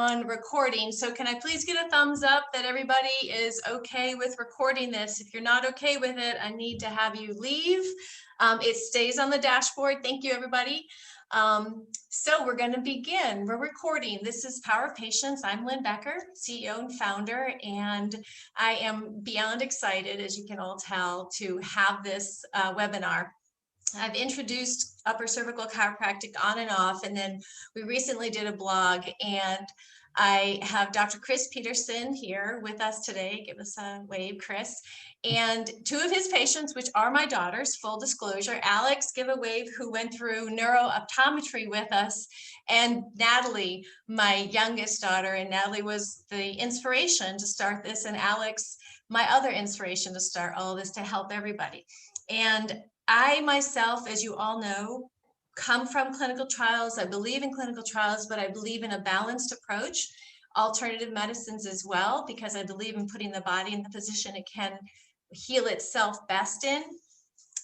on recording. So can I please get a thumbs up that everybody is okay with recording this? If you're not okay with it, I need to have you leave. It stays on the dashboard. Thank you, everybody. So we're going to begin. We're recording. This is Power of Patience. I'm Lynn Becker, CEO and founder, and I am beyond excited, as you can all tell, to have this webinar. I've introduced upper cervical chiropractic on and off, and then we recently did a blog, and I have Dr. Kris Peterson here with us today. Give us a wave, Kris. And two of his patients, which are my daughters, full disclosure, Alex, give a wave, who went through neurooptometry with us, and Natalie, my youngest daughter. And Natalie was the inspiration to start this, and Alex, my other inspiration to start all this, to help everybody. And I myself, as you all know, come from clinical trials. I believe in clinical trials, but I believe in a balanced approach, alternative medicines as well, because I believe in putting the body in the position it can heal itself best in.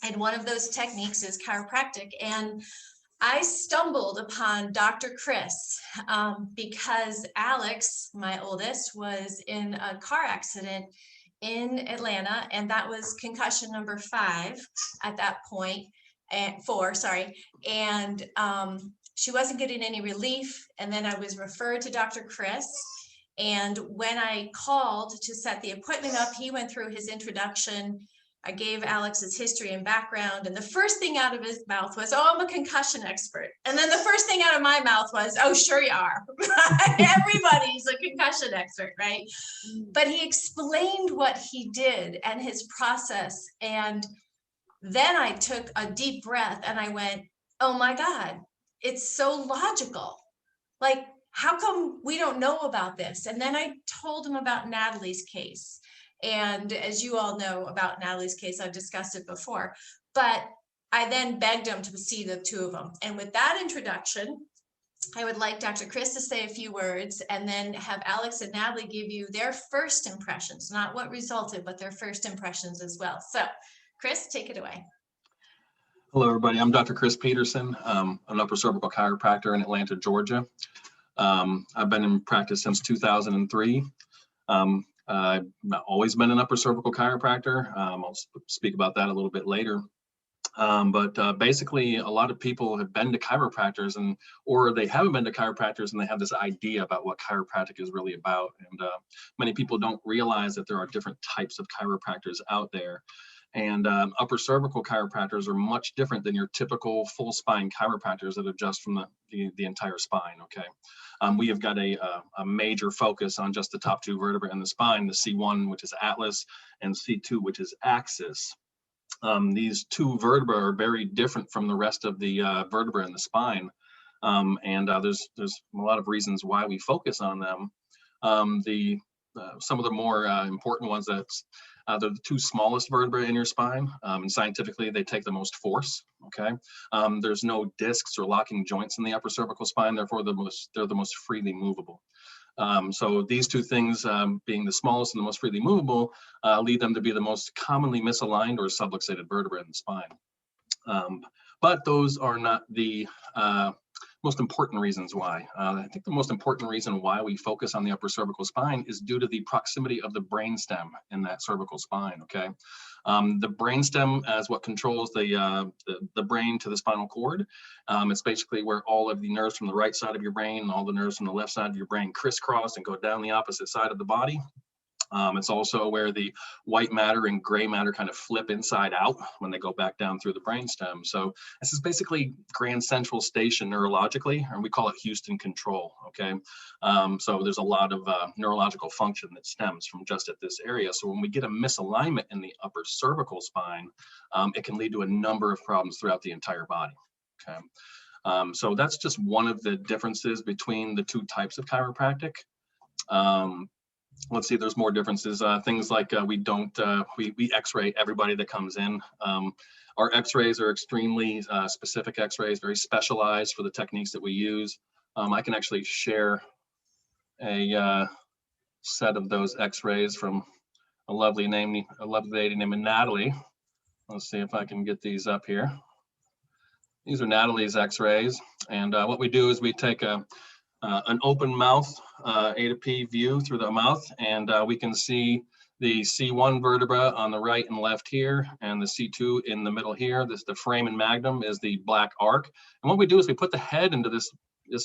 And one of those techniques is chiropractic. And I stumbled upon Dr. Kris because Alex, my oldest, was in a car accident in Atlanta, and that was concussion number 5 at that point, and 4, sorry. And she wasn't getting any relief. And then I was referred to Dr. Kris. And when I called to set the appointment up, he went through his introduction. I gave Alex's history and background, and the first thing out of his mouth was, "Oh, I'm a concussion expert." And then the first thing out of my mouth was, "Oh, sure you are." Everybody's a concussion expert, right? But he explained what he did and his process. And then I took a deep breath and I went, "Oh my God, it's so logical. Like, how come we don't know about this?" And then I told him about Natalie's case. And as you all know about Natalie's case, I've discussed it before, but I then begged him to see the two of them. And with that introduction, I would like Dr. Kris to say a few words, and then have Alex and Natalie give you their first impressions, not what resulted, but their first impressions as well. So Kris, take it away. Hello, everybody. I'm Dr. Kris Peterson. I'm an upper cervical chiropractor in Atlanta, Georgia. I've been in practice since 2003. I've always been an upper cervical chiropractor. I'll speak about that a little bit later. But basically, a lot of people have been to chiropractors, or they haven't been to chiropractors, and they have this idea about what chiropractic is really about. And many people don't realize that there are different types of chiropractors out there. And upper cervical chiropractors are much different than your typical full spine chiropractors that adjust from the entire spine, okay? We have got a major focus on just the top 2 vertebrae in the spine, the C1, which is atlas, and C2, which is axis. These 2 vertebrae are very different from the rest of the vertebrae in the spine. There's a lot of reasons why we focus on them. Some of the more important ones, they're the 2 smallest vertebrae in your spine, and scientifically they take the most force. Okay, there's no discs or locking joints in the upper cervical spine, therefore they're the most freely movable. So these 2 things, being the smallest and the most freely movable, lead them to be the most commonly misaligned or subluxated vertebrae in the spine. But those are not the most important reasons why. I think the most important reason why we focus on the upper cervical spine is due to the proximity of the brainstem in that cervical spine, okay? The brainstem is what controls the brain to the spinal cord. It's basically where all of the nerves from the right side of your brain and all the nerves from the left side of your brain crisscross and go down the opposite side of the body. It's also where the white matter and gray matter kind of flip inside out when they go back down through the brainstem. So this is basically Grand Central Station neurologically, and we call it Houston control, okay? So there's a lot of neurological function that stems from just at this area. So when we get a misalignment in the upper cervical spine, it can lead to a number of problems throughout the entire body, okay? So that's just one of the differences between the 2 types of chiropractic. Let's see, there's more differences. Things like we x-ray everybody that comes in. Our x-rays are extremely specific x-rays, very specialized for the techniques that we use. I can actually share a set of those x-rays from a lovely lady named Natalie. Let's see if I can get these up here. These are Natalie's x-rays. And what we do is we take an open mouth A to P view through the mouth, and we can see the C1 vertebra on the right and left here, and the C2 in the middle here. This, the foramen magnum, is the black arc. And what we do is we put the head into this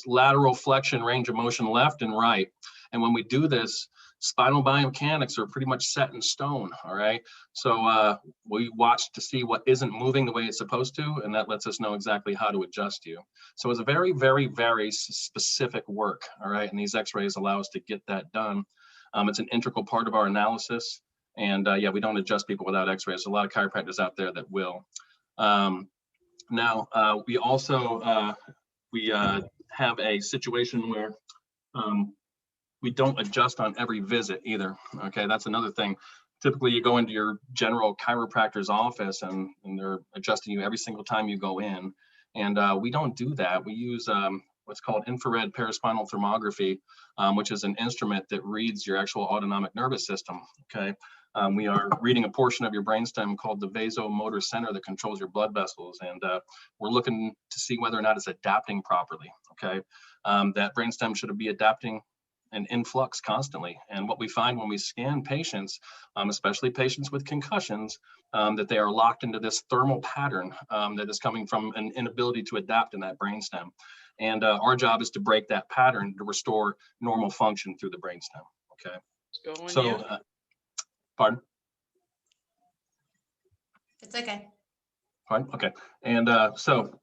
lateral flexion range of motion left and right. And when we do this, spinal biomechanics are pretty much set in stone, all right? So we watch to see what isn't moving the way it's supposed to, and that lets us know exactly how to adjust you. So it's a very, very, very specific work, all right? And these x-rays allow us to get that done. It's an integral part of our analysis. And yeah, we don't adjust people without x-rays. There's a lot of chiropractors out there that will. Now, we also, have a situation where we don't adjust on every visit either. Okay, that's another thing. Typically, you go into your general chiropractor's office and they're adjusting you every single time you go in. And we don't do that. We use what's called infrared paraspinal thermography, which is an instrument that reads your actual autonomic nervous system. Okay, we are reading a portion of your brainstem called the vasomotor center that controls your blood vessels, and we're looking to see whether or not it's adapting properly. Okay, that brainstem should be adapting and in flux constantly. And what we find when we scan patients, especially patients with concussions, that they are locked into this thermal pattern that is coming from an inability to adapt in that brainstem. And our job is to break that pattern to restore normal function through the brainstem. Okay. So, pardon? It's okay. Pardon? Okay. And so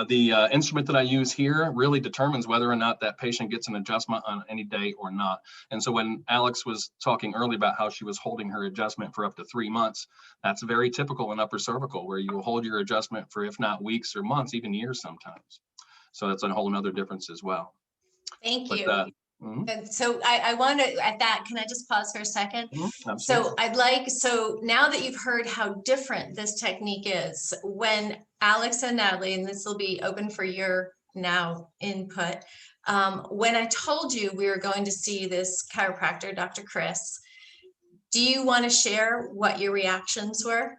the instrument that I use here really determines whether or not that patient gets an adjustment on any day or not. And so when Alex was talking earlier about how she was holding her adjustment for up to 3 months, that's very typical in upper cervical, where you will hold your adjustment for, if not weeks or months, even years sometimes. So that's a whole nother difference as well. Thank you. And so I want to, at that, can I just pause for a second? So so now that you've heard how different this technique is, when Alex and Natalie, and this will be open for your now input, when I told you we were going to see this chiropractor, Dr. Kris, do you want to share what your reactions were?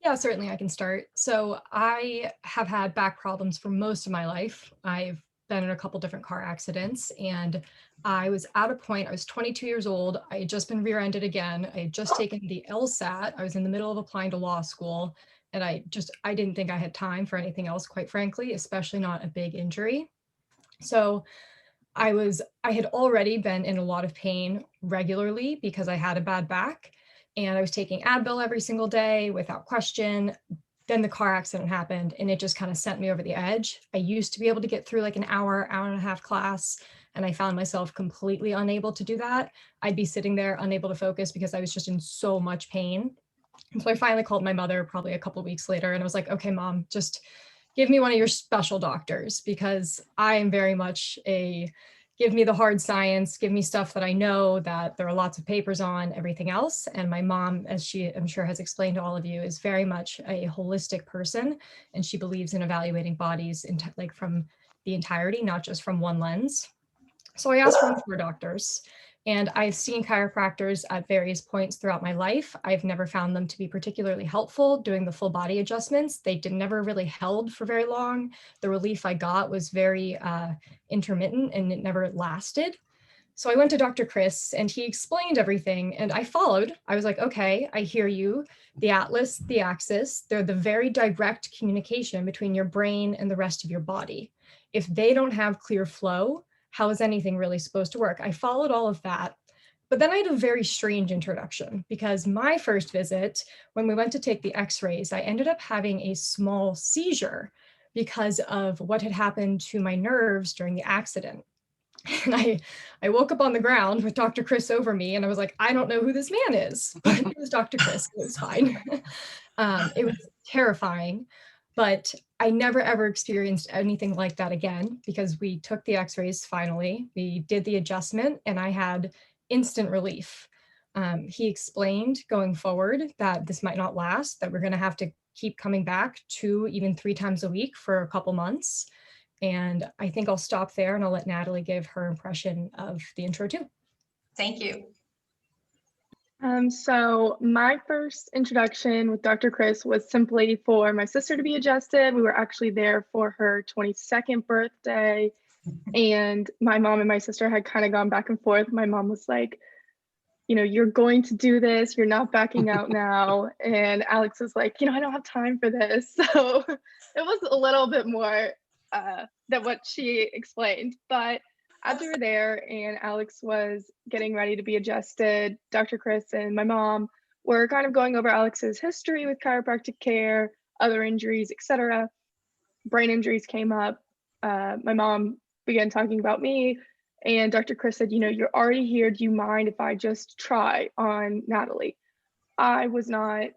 Yeah, certainly I can start. So I have had back problems for most of my life. I've been in a couple different car accidents, and I was at a point, I was 22 years old. I had just been rear-ended again. I had just taken the LSAT. I was in the middle of applying to law school, and I didn't think I had time for anything else, quite frankly, especially not a big injury. So I had already been in a lot of pain regularly because I had a bad back, and I was taking Advil every single day without question. Then the car accident happened, and it just kind of sent me over the edge. I used to be able to get through like an hour and a half class, and I found myself completely unable to do that. I'd be sitting there unable to focus because I was just in so much pain. And so I finally called my mother probably a couple of weeks later, and I was like, okay, Mom, just give me one of your special doctors, because I am very much give me the hard science, give me stuff that I know that there are lots of papers on, everything else. And my mom, as she, I'm sure, has explained to all of you, is very much a holistic person. And she believes in evaluating bodies like from the entirety, not just from one lens. So I asked for 4 doctors, and I've seen chiropractors at various points throughout my life. I've never found them to be particularly helpful doing the full body adjustments. They never really held for very long. The relief I got was very intermittent, and it never lasted. So I went to Dr. Kris, and he explained everything, and I followed. I was like, okay, I hear you. The atlas, the axis, they're the very direct communication between your brain and the rest of your body. If they don't have clear flow, how is anything really supposed to work? I followed all of that. But then I had a very strange introduction, because my first visit, when we went to take the x-rays, I ended up having a small seizure because of what had happened to my nerves during the accident. And I woke up on the ground with Dr. Kris over me, and I was like, I don't know who this man is, but it was Dr. Kris. It was fine. It was terrifying, but I never ever experienced anything like that again, because we took the x-rays finally, we did the adjustment, and I had instant relief. He explained going forward that this might not last, that we're going to have to keep coming back 2, even 3 times a week for a couple months. And I think I'll stop there, and I'll let Natalie give her impression of the intro too. Thank you. So my first introduction with Dr. Kris was simply for my sister to be adjusted. We were actually there for her 22nd birthday, And my mom and my sister had kind of gone back and forth. My mom was like, you know, you're going to do this, you're not backing out now. And Alex was like, you know, I don't have time for this. So it was a little bit more than what she explained. But as we were there and Alex was getting ready to be adjusted, Dr. Kris and my mom were kind of going over Alex's history with chiropractic care, other injuries, etc. Brain injuries came up. My mom began talking about me, and Dr. Kris said, you know, you're already here. Do you mind if I just try on Natalie? I was not,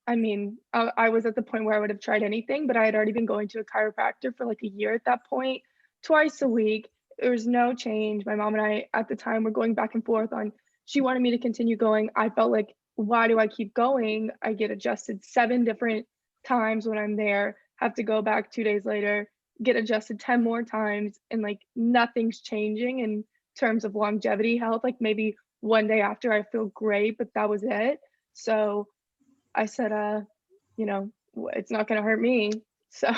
I mean, I was at the point where I would have tried anything, but I had already been going to a chiropractor for like a year at that point, twice a week. There was no change. My mom and I at the time were going back and forth on, she wanted me to continue going. I felt like, why do I keep going? I get adjusted 7 different times when I'm there, have to go back 2 days later, get adjusted 10 more times, and like nothing's changing in terms of longevity health. Like maybe one day after I feel great, but that was it. So I said, you know, it's not going to hurt me. So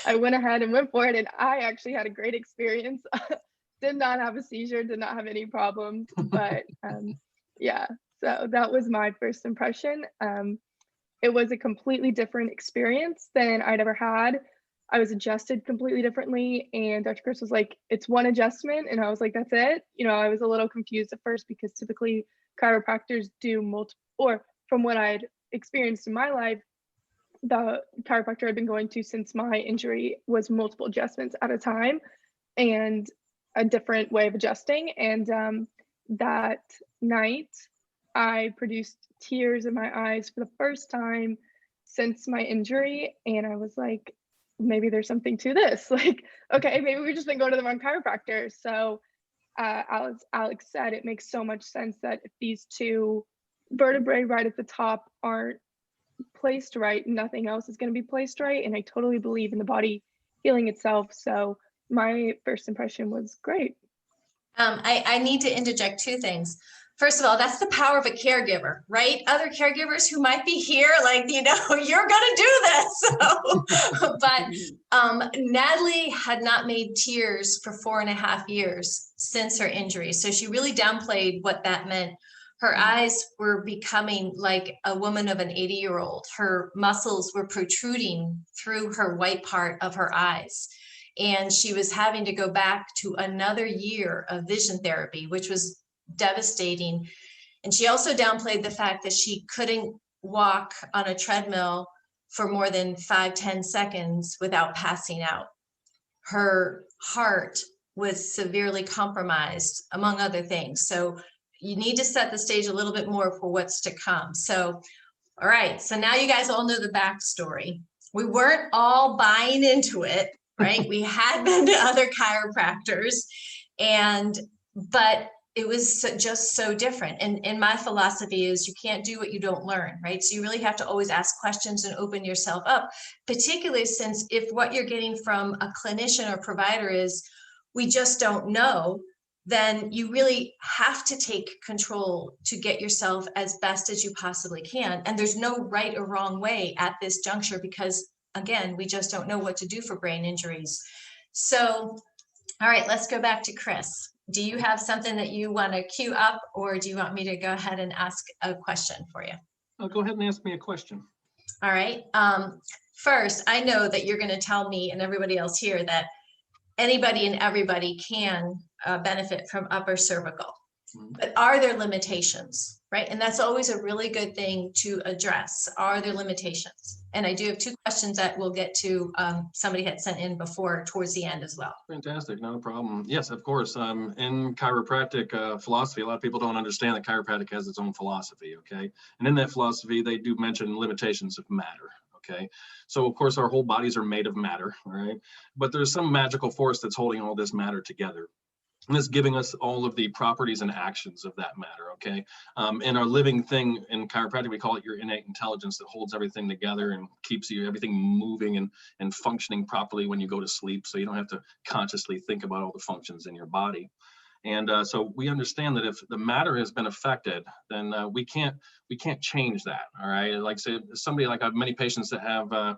I went ahead and went for it. And I actually had a great experience. Did not have a seizure, did not have any problems. But yeah, so that was my first impression. It was a completely different experience than I'd ever had. I was adjusted completely differently. And Dr. Kris was like, it's one adjustment. And I was like, that's it. You know, I was a little confused at first because typically chiropractors do multiple, or from what I'd experienced in my life, the chiropractor I've been going to since my injury was multiple adjustments at a time and a different way of adjusting. And that night, I produced tears in my eyes for the first time since my injury. And I was like, maybe there's something to this. Like, okay, maybe we've just been going to the wrong chiropractor. So Alex said it makes so much sense that if these 2 vertebrae right at the top aren't placed right, nothing else is going to be placed right. And I totally believe in the body healing itself. So my first impression was great. I need to interject 2 things. First of all, that's the power of a caregiver, right? Other caregivers who might be here, like, you know, you're going to do this. So, but Natalie had not made tears for 4.5 years since her injury. So she really downplayed what that meant. Her eyes were becoming like a woman of an 80-year-old. Her muscles were protruding through her white part of her eyes. And she was having to go back to another year of vision therapy, which was devastating. And she also downplayed the fact that she couldn't walk on a treadmill for more than 5-10 seconds without passing out. Her heart was severely compromised, among other things. So you need to set the stage a little bit more for what's to come. So, all right, so now you guys all know the backstory. We weren't all buying into it, right? We had been to other chiropractors, but it was just so different. And my philosophy is you can't do what you don't learn, right? So you really have to always ask questions and open yourself up, particularly since if what you're getting from a clinician or provider is, we just don't know, then you really have to take control to get yourself as best as you possibly can. And there's no right or wrong way at this juncture because, again, we just don't know what to do for brain injuries. So, all right, let's go back to Kris. Do you have something that you want to queue up, or do you want me to go ahead and ask a question for you? Go ahead and ask me a question. All right. First, I know that you're going to tell me and everybody else here that anybody and everybody can benefit from upper cervical, but are there limitations, right? And that's always a really good thing to address. Are there limitations? And I do have 2 questions that we'll get to. Somebody had sent in before towards the end as well. Fantastic, not a problem. Yes, of course. In chiropractic philosophy, a lot of people don't understand that chiropractic has its own philosophy, okay? And in that philosophy, they do mention limitations of matter. Okay, so of course our whole bodies are made of matter, all right? But there's some magical force that's holding all this matter together. And it's giving us all of the properties and actions of that matter, okay? In our living thing in chiropractic, we call it your innate intelligence that holds everything together and keeps everything moving and functioning properly when you go to sleep, so you don't have to consciously think about all the functions in your body. And so we understand that if the matter has been affected, then we can't change that. All right. Like say somebody, like I have many patients that have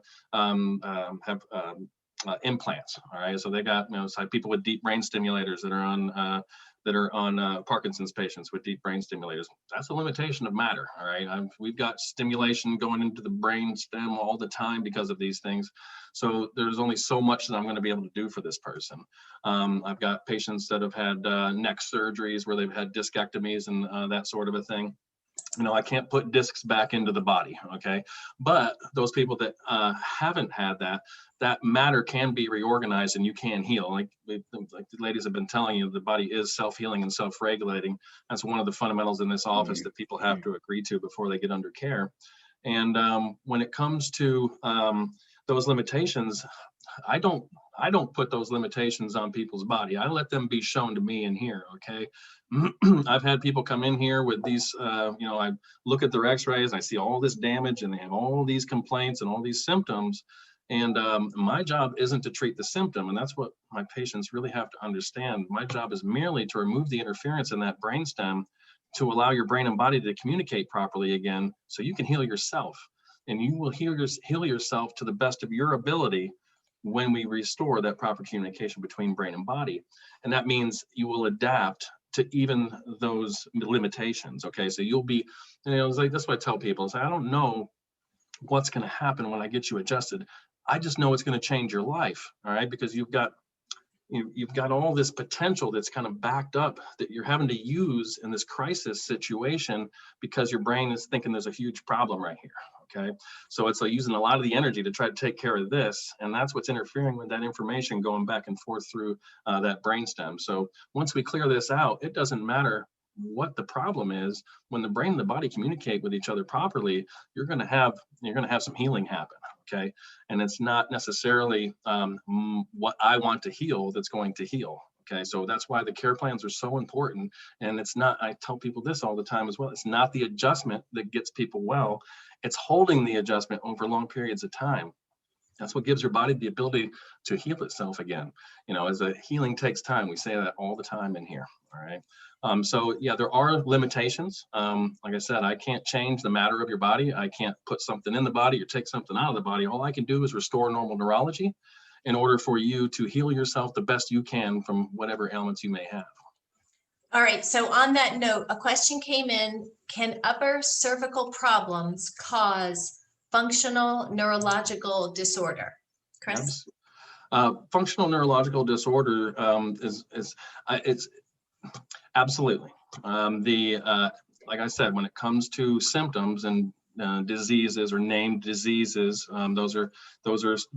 implants. All right, so they got, it's like people with deep brain stimulators that are on Parkinson's patients with deep brain stimulators. That's a limitation of matter. All right, we've got stimulation going into the brain stem all the time because of these things. So there's only so much that I'm going to be able to do for this person. I've got patients that have had neck surgeries where they've had discectomies and that sort of a thing. I can't put discs back into the body, okay? But those people that haven't had that matter can be reorganized and you can heal. Like the ladies have been telling you, the body is self-healing and self-regulating. That's one of the fundamentals in this office that people have to agree to before they get under care. And when it comes to those limitations, I don't put those limitations on people's body. I let them be shown to me in here, okay? I've had people come in here with these, I look at their x-rays, I see all this damage and they have all these complaints and all these symptoms. And my job isn't to treat the symptom. And that's what my patients really have to understand. My job is merely to remove the interference in that brainstem to allow your brain and body to communicate properly again so you can heal yourself. And you will heal yourself to the best of your ability when we restore that proper communication between brain and body. And that means you will adapt to even those limitations, okay? So you'll be, it's like, that's what I tell people, is I don't know what's gonna happen when I get you adjusted. I just know it's gonna change your life, all right? Because you've got all this potential that's kind of backed up that you're having to use in this crisis situation because your brain is thinking there's a huge problem right here, okay? So it's like using a lot of the energy to try to take care of this, and that's what's interfering with that information going back and forth through that brainstem. So once we clear this out, it doesn't matter what the problem is. When the brain and the body communicate with each other properly, you're going to have some healing happen, okay? And it's not necessarily what I want to heal that's going to heal. Okay, so that's why the care plans are so important. And it's not, I tell people this all the time as well, it's not the adjustment that gets people well, it's holding the adjustment over long periods of time. That's what gives your body the ability to heal itself again. As a healing takes time, we say that all the time in here, all right? So yeah, there are limitations. Like I said, I can't change the matter of your body. I can't put something in the body or take something out of the body. All I can do is restore normal neurology in order for you to heal yourself the best you can from whatever ailments you may have. All right, so on that note, a question came in: can upper cervical problems cause functional neurological disorder? Kris? Functional neurological disorder it's absolutely. Like I said, when it comes to symptoms and diseases or named diseases, those are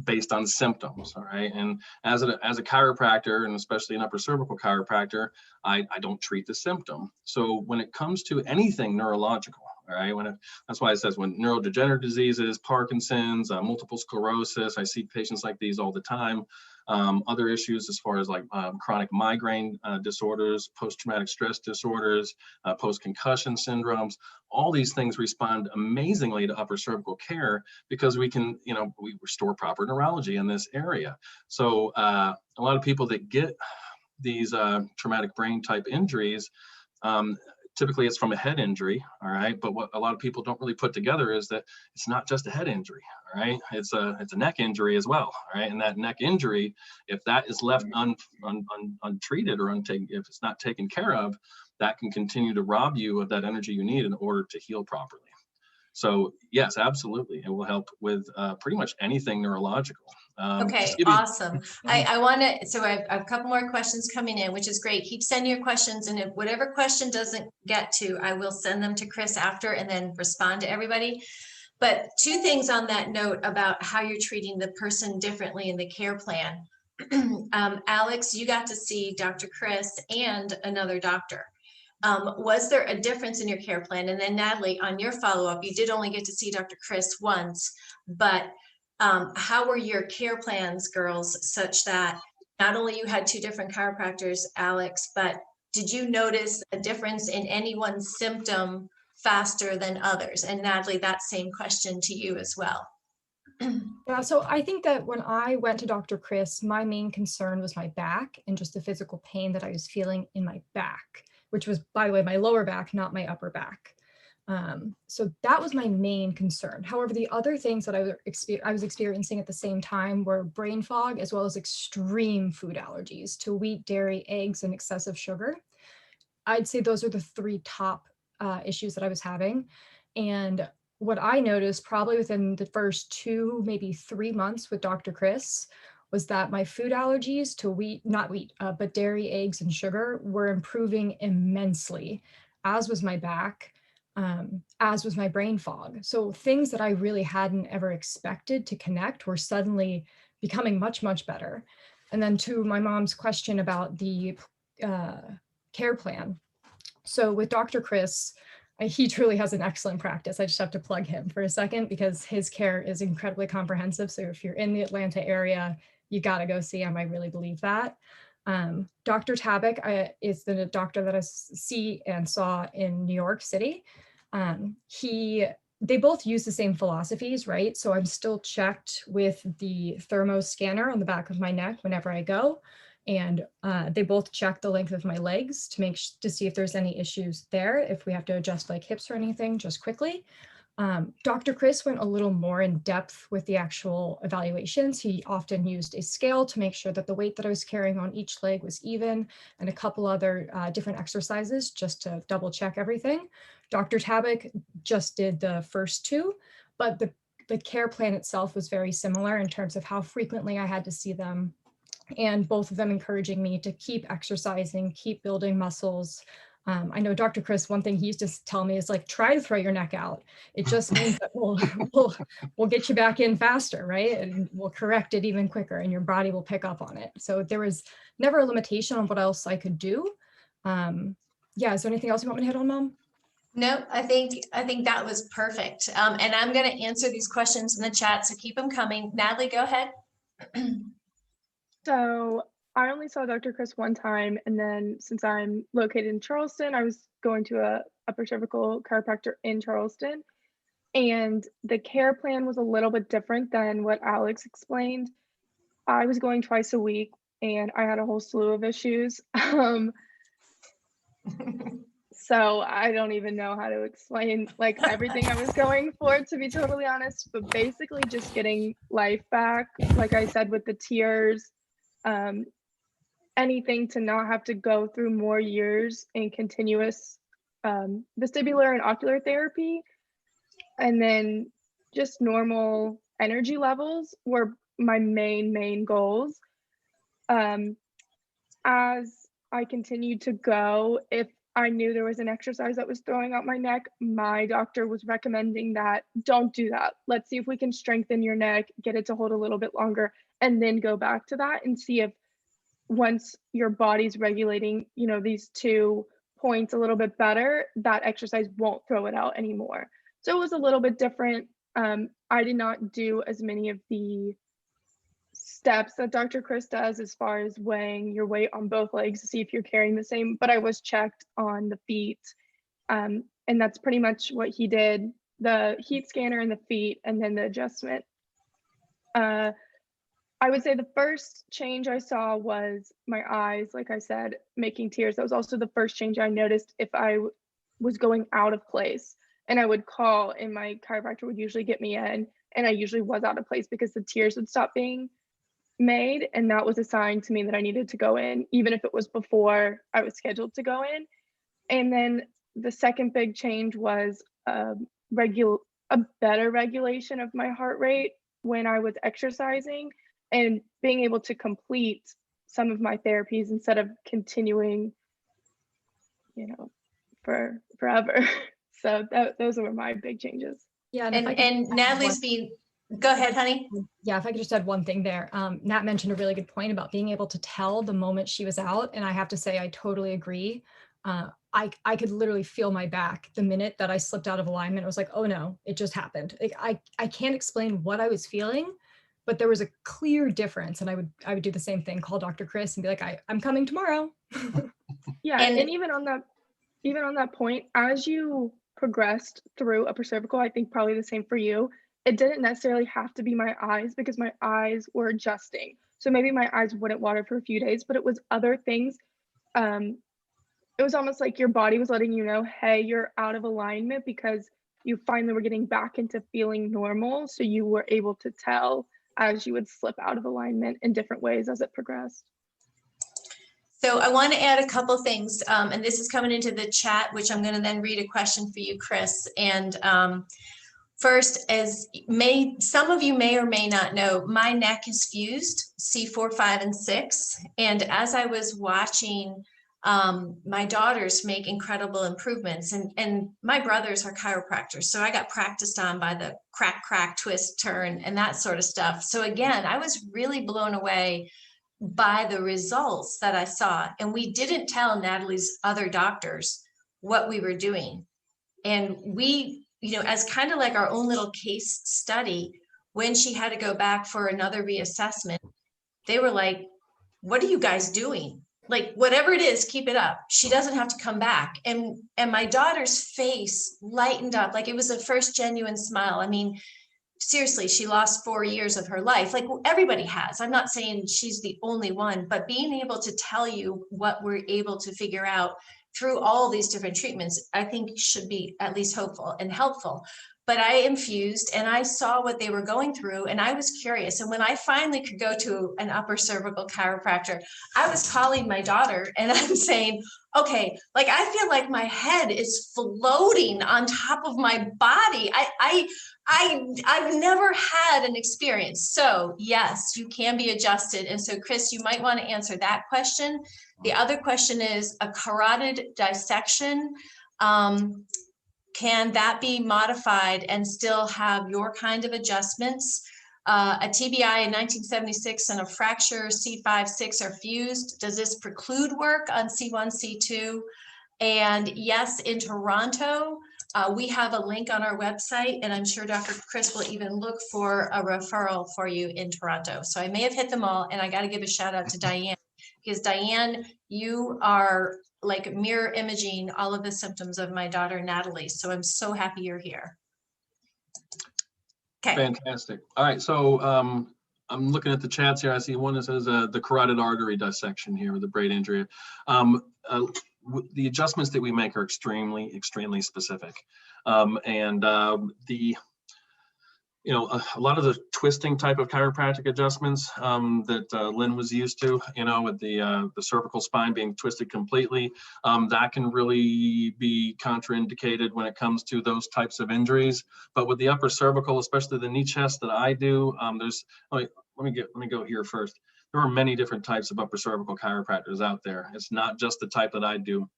based on symptoms, all right? And as a chiropractor, and especially an upper cervical chiropractor, I don't treat the symptom. So when it comes to anything neurological, all right, that's why it says when neurodegenerative diseases, Parkinson's, multiple sclerosis, I see patients like these all the time. Other issues as far as like chronic migraine disorders, post-traumatic stress disorders, post-concussion syndromes, all these things respond amazingly to upper cervical care because we can, we restore proper neurology in this area. So a lot of people that get these traumatic brain type injuries, typically it's from a head injury, all right? But what a lot of people don't really put together is that it's not just a head injury, all right? It's a neck injury as well, all right? And that neck injury, if that is left untreated or if it's not taken care of, that can continue to rob you of that energy you need in order to heal properly. So yes, absolutely. It will help with pretty much anything neurological. Okay, awesome. I want to, so I have a couple more questions coming in, which is great. Keep sending your questions, and if whatever question doesn't get to, I will send them to Kris after and then respond to everybody. But two things on that note about how you're treating the person differently in the care plan. Alex, you got to see Dr. Kris and another doctor. Was there a difference in your care plan? And then Natalie, on your follow-up, you did only get to see Dr. Kris once, but how were your care plans, girls, such that not only you had two different chiropractors, Alex, but did you notice a difference in anyone's symptom faster than others? And Natalie, that same question to you as well. Yeah, so I think that when I went to Dr. Kris, my main concern was my back and just the physical pain that I was feeling in my back, which was, by the way, my lower back, not my upper back. So that was my main concern. However, the other things that I was experiencing at the same time were brain fog, as well as extreme food allergies to wheat, dairy, eggs, and excessive sugar. I'd say those are the three top issues that I was having. And what I noticed probably within the first 2, maybe 3 months with Dr. Kris was that my food allergies to wheat, not wheat, but dairy, eggs, and sugar were improving immensely, as was my back, as was my brain fog. So things that I really hadn't ever expected to connect were suddenly becoming much, much better. And then to my mom's question about the care plan. So with Dr. Kris, he truly has an excellent practice. I just have to plug him for a second because his care is incredibly comprehensive. So if you're in the Atlanta area, you got to go see him. I really believe that. Dr. Tabak is the doctor that I see and saw in New York City. They both use the same philosophies, right? So I'm still checked with the thermo scanner on the back of my neck whenever I go. And they both check the length of my legs to see if there's any issues there, if we have to adjust like hips or anything, just quickly. Dr. Kris went a little more in depth with the actual evaluations. He often used a scale to make sure that the weight that I was carrying on each leg was even, and a couple other different exercises just to double check everything. Dr. Tabak just did the first 2, but the care plan itself was very similar in terms of how frequently I had to see them, and both of them encouraging me to keep exercising, keep building muscles. I know Dr. Kris, one thing he used to tell me is like, try to throw your neck out. It just means that we'll get you back in faster, right? And we'll correct it even quicker and your body will pick up on it. So there was never a limitation on what else I could do. Yeah, is there anything else you want me to hit on, Mom? No, I think that was perfect. And I'm going to answer these questions in the chat, so keep them coming. Natalie, go ahead. So I only saw Dr. Kris one time, and then since I'm located in Charleston, I was going to a upper cervical chiropractor in Charleston, and the care plan was a little bit different than what Alex explained. I was going twice a week, and I had a whole slew of issues. So I don't even know how to explain like everything I was going for, to be totally honest, but basically just getting life back, like I said, with the tears, anything to not have to go through more years in continuous vestibular and ocular therapy, and then just normal energy levels were my main goals. As I continued to go, if I knew there was an exercise that was throwing out my neck, my doctor was recommending that don't do that. Let's see if we can strengthen your neck, get it to hold a little bit longer, and then go back to that and see if once your body's regulating, these 2 points a little bit better, that exercise won't throw it out anymore. So it was a little bit different. I did not do as many of the steps that Dr. Kris does as far as weighing your weight on both legs to see if you're carrying the same, but I was checked on the feet. And that's pretty much what he did, the heat scanner in the feet, and then the adjustment. I would say the first change I saw was my eyes, like I said, making tears. That was also the first change I noticed if I was going out of place. And I would call, and my chiropractor would usually get me in, and I usually was out of place because the tears would stop being made. And that was a sign to me that I needed to go in, even if it was before I was scheduled to go in. And then the second big change was a better regulation of my heart rate when I was exercising, and being able to complete some of my therapies instead of continuing, for forever. So those were my big changes. Yeah, and Natalie's go ahead, honey. Yeah, if I could just add one thing there. Nat mentioned a really good point about being able to tell the moment she was out. And I have to say, I totally agree. I could literally feel my back the minute that I slipped out of alignment. I was like, oh no, it just happened. Like, I can't explain what I was feeling, but there was a clear difference. And I would do the same thing, call Dr. Kris and be like, I'm coming tomorrow. Yeah, and even on that point, as you progressed through upper cervical, I think probably the same for you, it didn't necessarily have to be my eyes, because my eyes were adjusting. So maybe my eyes wouldn't water for a few days, but it was other things. it was almost like your body was letting you know, hey, you're out of alignment, because you finally were getting back into feeling normal. So you were able to tell as you would slip out of alignment in different ways as it progressed. So I want to add a couple things, and this is coming into the chat, which I'm going to then read a question for you, Kris. And first, as some of you may or may not know, my neck is fused, C4, 5, and 6. And as I was watching my daughters make incredible improvements, and my brothers are chiropractors, so I got practiced on by the crack, twist, turn, and that sort of stuff. So again, I was really blown away by the results that I saw. And we didn't tell Natalie's other doctors what we were doing. And we, as kind of like our own little case study, when she had to go back for another reassessment, they were like, what are you guys doing? Like, whatever it is, keep it up. She doesn't have to come back. And my daughter's face lightened up. Like, it was the first genuine smile. I mean, seriously, she lost 4 years of her life. Like, everybody has. I'm not saying she's the only one, but being able to tell you what we're able to figure out through all these different treatments, I think should be at least hopeful and helpful. But I infused and I saw what they were going through, and I was curious. And when I finally could go to an upper cervical chiropractor, I was calling my daughter and I'm saying, okay, like, I feel like my head is floating on top of my body. I've never had an experience. So yes, you can be adjusted. And so Kris, you might want to answer that question. The other question is a carotid dissection. Can that be modified and still have your kind of adjustments? A TBI in 1976 and a fracture C5, 6 are fused. Does this preclude work on C1, C2? And yes, in Toronto, we have a link on our website, and I'm sure Dr. Kris will even look for a referral for you in Toronto. So I may have hit them all, and I got to give a shout out to Diane, because Diane, you are like mirror imaging all of the symptoms of my daughter, Natalie. So I'm so happy you're here. Okay. Fantastic. All right. So I'm looking at the chats here. I see one that says the carotid artery dissection here with the brain injury. The adjustments that we make are extremely specific. A lot of the twisting type of chiropractic adjustments that Lynn was used to, with the cervical spine being twisted completely, that can really be contraindicated when it comes to those types of injuries. But with the upper cervical, especially the knee chest that I do, let me go here first. There are many different types of upper cervical chiropractors out there. It's not just the type that I do.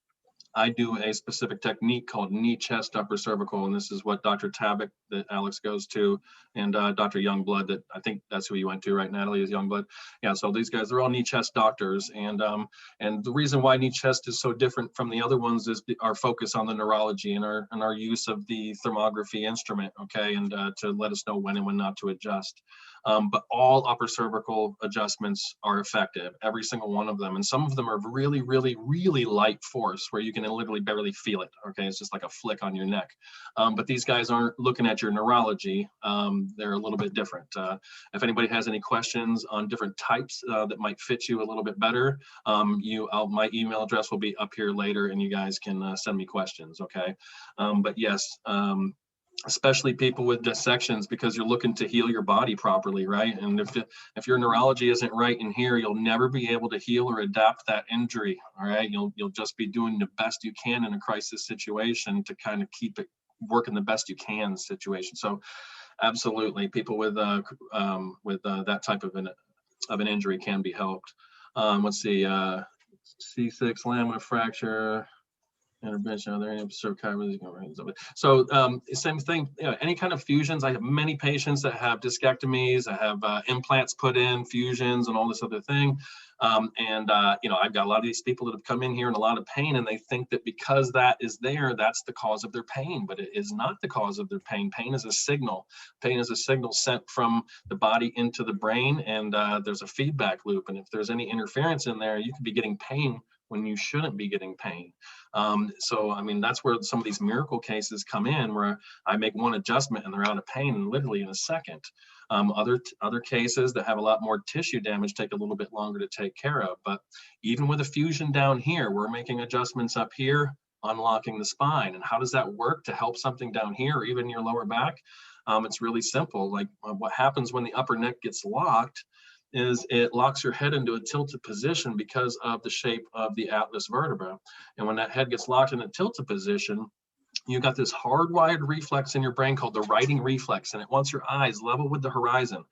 I do a specific technique called knee chest upper cervical, and this is what Dr. Tabak that Alex goes to, and Dr. Youngblood, that I think that's who you went to, right? Natalie is Youngblood. Yeah, so these guys, they're all knee chest doctors, and the reason why knee chest is so different from the other ones is our focus on the neurology and our use of the thermography instrument, okay, and to let us know when and when not to adjust. But all upper cervical adjustments are effective, every single one of them. And some of them are really light force where you can literally barely feel it. Okay, it's just like a flick on your neck. But these guys aren't looking at your neurology. They're a little bit different. If anybody has any questions on different types that might fit you a little bit better, my email address will be up here later, and you guys can send me questions. Okay, but yes. Especially people with dissections, because you're looking to heal your body properly, right? And if your neurology isn't right in here, you'll never be able to heal or adapt that injury. All right, you'll just be doing the best you can in a crisis situation to kind of keep it working the best you can situation. So, absolutely, people with that type of an injury can be helped. Let's see, C6 lamina fracture. Intervention, are there any so same thing, any kind of fusions. I have many patients that have discectomies. I have implants put in, fusions, and all this other thing. I've got a lot of these people that have come in here in a lot of pain, and they think that because that is there, that's the cause of their pain, but it is not the cause of their pain. Pain is a signal. Pain is a signal sent from the body into the brain, and there's a feedback loop. And if there's any interference in there, you could be getting pain when you shouldn't be getting pain. So, I mean, that's where some of these miracle cases come in, where I make one adjustment and they're out of pain literally in a second. Other cases that have a lot more tissue damage take a little bit longer to take care of. But even with a fusion down here, we're making adjustments up here, unlocking the spine. And how does that work to help something down here or even your lower back? It's really simple. Like what happens when the upper neck gets locked is it locks your head into a tilted position because of the shape of the atlas vertebra. And when that head gets locked in a tilted position, you got this hardwired reflex in your brain called the righting reflex, and it wants your eyes level with the horizon.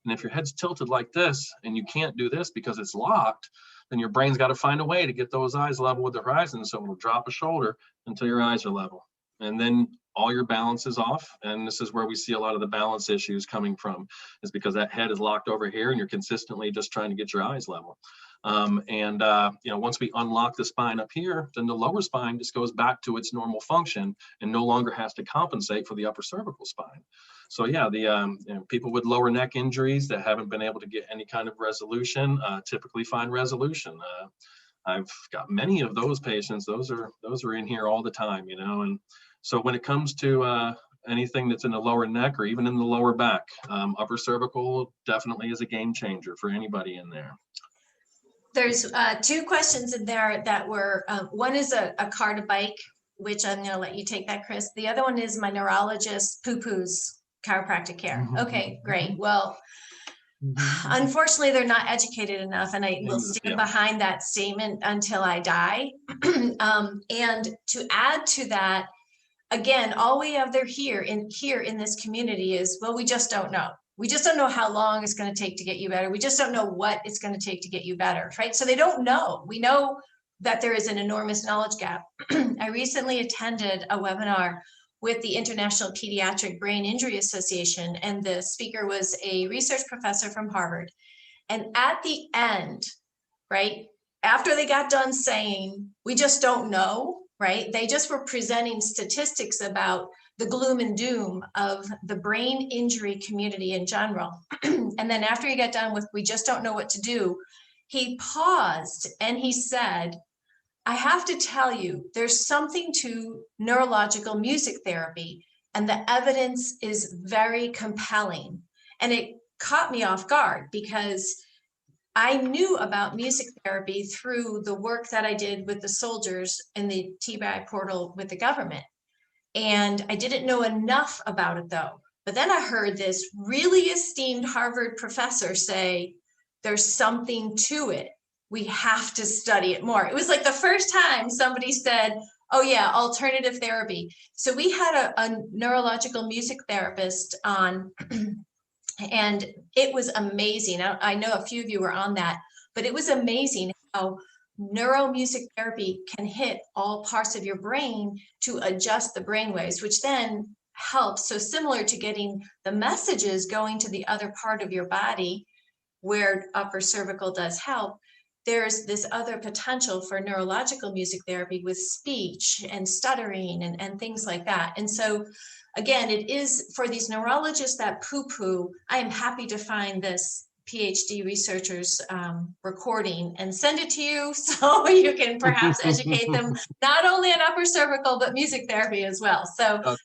And if your head's tilted like this and you can't do this because it's locked, then your brain's got to find a way to get those eyes level with the horizon. So it'll drop a shoulder until your eyes are level. And then all your balance is off. And this is where we see a lot of the balance issues coming from, is because that head is locked over here and you're consistently just trying to get your eyes level. You know, once we unlock the spine up here, then the lower spine just goes back to its normal function and no longer has to compensate for the upper cervical spine. So yeah, the you know, people with lower neck injuries that haven't been able to get any kind of resolution typically find resolution. I've got many of those patients. Those are in here all the time, you know. And so when it comes to anything that's in the lower neck or even in the lower back, upper cervical definitely is a game changer for anybody in there. There's two questions in there that were, one is a car to bike, which I'm going to let you take that, Kris. The other one is my neurologist poo-poos chiropractic care. Okay, great. Well, unfortunately, they're not educated enough, and I will stand behind that statement until I die. And to add to that, again, all we have here in this community is, well, we just don't know. We just don't know how long it's going to take to get you better. We just don't know what it's going to take to get you better, right? So they don't know. We know that there is an enormous knowledge gap. I recently attended a webinar with the International Pediatric Brain Injury Association, and the speaker was a research professor from Harvard. And at the end, right, after they got done saying, we just don't know, right, they just were presenting statistics about the gloom and doom of the brain injury community in general. And then after he got done with, we just don't know what to do, he paused and he said, I have to tell you, there's something to neurological music therapy, and the evidence is very compelling. And it caught me off guard because I knew about music therapy through the work that I did with the soldiers in the TBI portal with the government. And I didn't know enough about it though. But then I heard this really esteemed Harvard professor say, there's something to it. We have to study it more. It was like the first time somebody said, oh yeah, alternative therapy. So we had a neurological music therapist on, and it was amazing. I know a few of you were on that, but it was amazing how neuromusic therapy can hit all parts of your brain to adjust the brain waves, which then helps. So similar to getting the messages going to the other part of your body where upper cervical does help, there's this other potential for neurological music therapy with speech and stuttering and things like that. And so again, it is for these neurologists that poo-poo, I am happy to find this PhD researchers recording and send it to you so you can perhaps educate them not only on upper cervical, but music therapy as well. So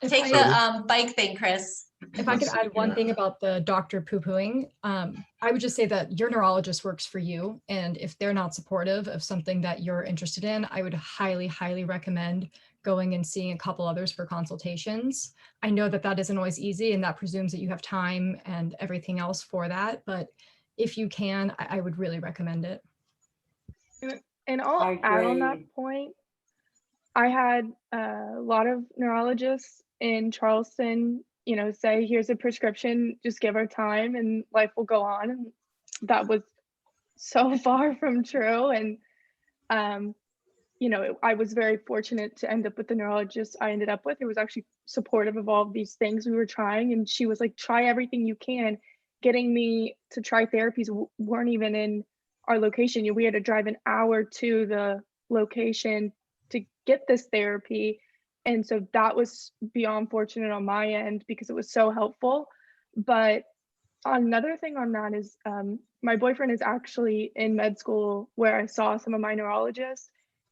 Okay. take the bike thing, Kris. If I could add one thing about the doctor poo-pooing, I would just say that your neurologist works for you. And if they're not supportive of something that you're interested in, I would highly, highly recommend going and seeing a couple others for consultations. I know that that isn't always easy, and that presumes that you have time and everything else for that. But if you can, I would really recommend it. And I'll add on that point. I had a lot of neurologists in Charleston, you know, say, here's a prescription, just give her time and life will go on. And that was so far from true. And, you know, I was very fortunate to end up with the neurologist I ended up with. It was actually supportive of all of these things we were trying. And she was like, try everything you can. Getting me to try therapies weren't even in our location. We had to drive an hour to the location to get this therapy. And so that was beyond fortunate on my end because it was so helpful. But Another thing on that is my boyfriend is actually in med school where I saw some of my neurologists,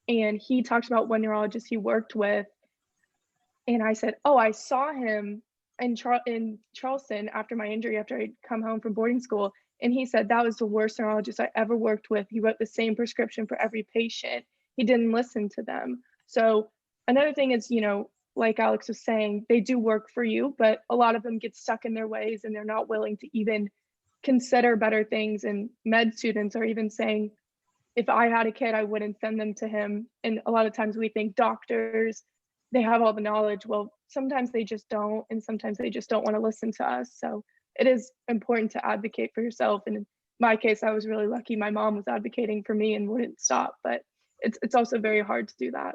and he talked about one neurologist he worked with. And I said, "Oh, I saw him in Charleston after my injury, after I'd come home from boarding school." And he said that was the worst neurologist I ever worked with. He wrote the same prescription for every patient. He didn't listen to them. So another thing is, like Alex was saying, they do work for you, but a lot of them get stuck in their ways and they're not willing to even consider better things. And med students are even saying, if I had a kid, I wouldn't send them to him. And a lot of times we think doctors, they have all the knowledge. Well, sometimes they just don't, and sometimes they just don't want to listen to us. So it is important to advocate for yourself. And in my case, I was really lucky. My mom was advocating for me and wouldn't stop, but it's also very hard to do that.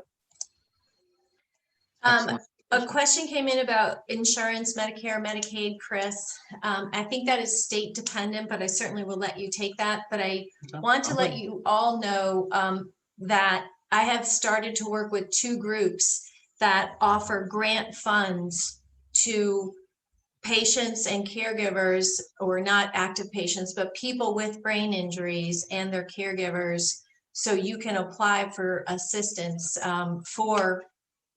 A question came in about insurance, Medicare, Medicaid, Kris. I think that is state dependent, but I certainly will let you take that. But I want to let you all know that I have started to work with 2 groups that offer grant funds to patients and caregivers, or not active patients, but people with brain injuries and their caregivers. So you can apply for assistance for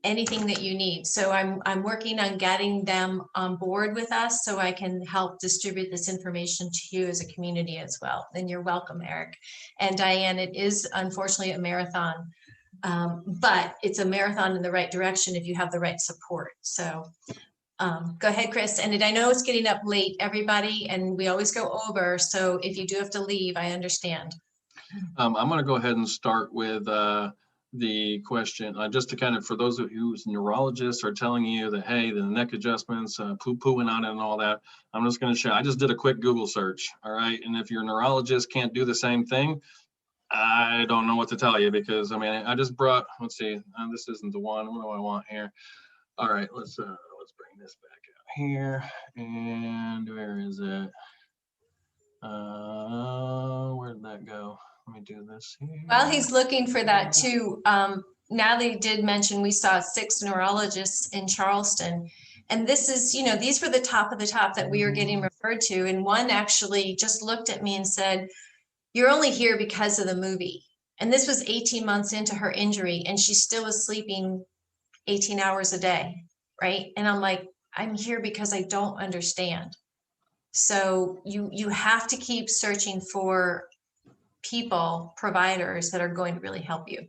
anything that you need. So I'm working on getting them on board with us so I can help distribute this information to you as a community as well. And you're welcome, Eric. And Diane, it is unfortunately a marathon, but it's a marathon in the right direction if you have the right support. So go ahead, Kris. And I know it's getting up late, everybody, and we always go over. So if you do have to leave, I understand. I'm going to go ahead and start with the question, just to kind of, for those of you who's neurologists are telling you that, hey, the neck adjustments, poo-pooing on it and all that, I'm just going to share. I just did a quick Google search, all right? And if your neurologist can't do the same thing, I don't know what to tell you, because, I mean, I just brought, let's see, this isn't the one. What do I want here? All right, let's bring this back out here. And where is it? Where did that go? Let me do this here. While he's looking for that too, Natalie did mention we saw 6 neurologists in Charleston. And this is, these were the top of the top that we were getting referred to. And one actually just looked at me and said, "You're only here because of the movie." And this was 18 months into her injury, and she still was sleeping 18 hours a day, right? And I'm like, I'm here because I don't understand. So you have to keep searching for people, providers that are going to really help you.